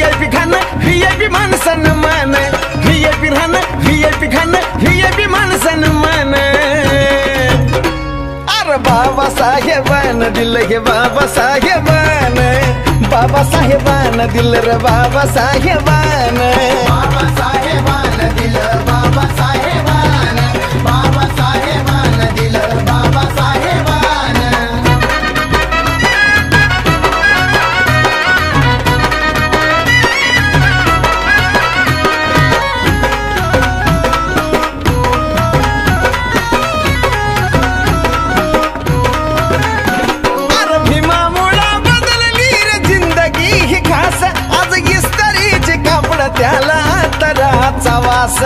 VIP खाणं VIP मान सन्मान VIP राहणं VIP खाणं VIP मान सन्मान अरे बाबासाहेबानं दिलं हे बाबासाहेबानं बाबासाहेबानं दिलं रे बाबासाहेबानं बाबासाहेबानं दिलं बाबासाहेबानं बाबासाहेबानं दिलं बाबासाहेबानं अरे भीमामुळं बदलली रे जिंदगी ही खास आज इस्त्रीचे कापड त्याला तराचा वास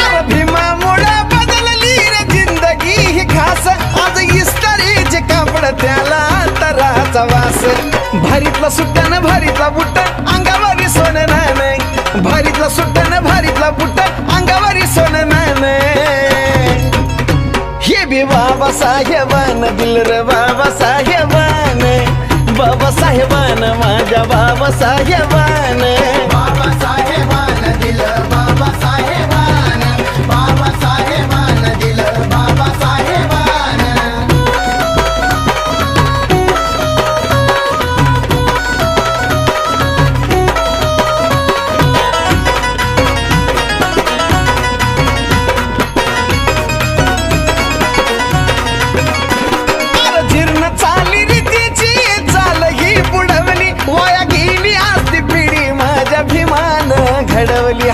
अरे भीमामुळं बदलली रे जिंदगी ही खास आज इस्त्रीचे कापड त्याला तराचा वास भारीतला सुट्टानं भारीतला बुट्ट अंगावरी सोनं नाणं भारीतला सुट्टानं भारीतला बुट्ट अंगावरी सोनं नाणं हे बी बाबासाहेबानं दिलं रे बाबासाहेबानं बाबासाहेबानं माझ्या बाबासाहेबानं बाबासाहेबानं दिलं बाबासाहेबानं बाबासाहेबानं दिलं बाबासाहेबानं अरे जीर्ण चाली रीतीची चाल ही बुडवली वाया गेली आज ती पिढी माझ्या भीमानं घडवली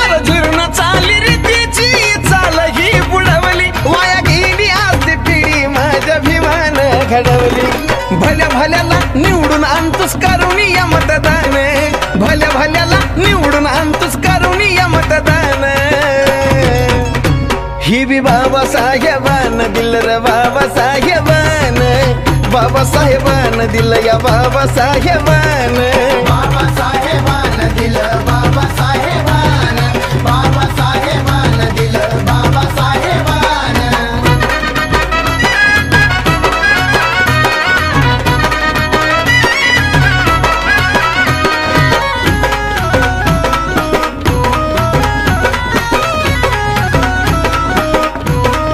अरे जीर्ण चाली रीतीची चाल ही बुडवली वाया गेली आज ती पिढी माझ्या भीमानं घडवली भल्या भल्याला निवडून आणतोस करून या मतदान भल्या भल्याला निवडून आणतोस करून या मतदान ही बी बाबासाहेबानं दिलं रे बाबासाहेबानं बाबासाहेबानं दिलं या बाबासाहेबानं बाबासाहेबानं दिलं बाबासाहेबानं बाबासाहेबानं दिलं बाबासाहेबानं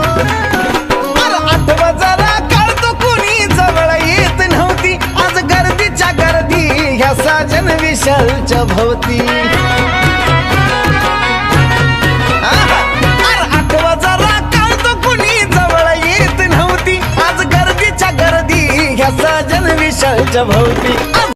अरे आठवा जरा कळतो कुणी जवळ येत नव्हती आज गर्दीच्या गर्दी ह्या साजन विशालच्या भोवती अरे आठवा जरा कळतो कुणी जवळ येत नव्हती आज गर्दीच्या गर्दी ह्या साजन विशालच्या भोवती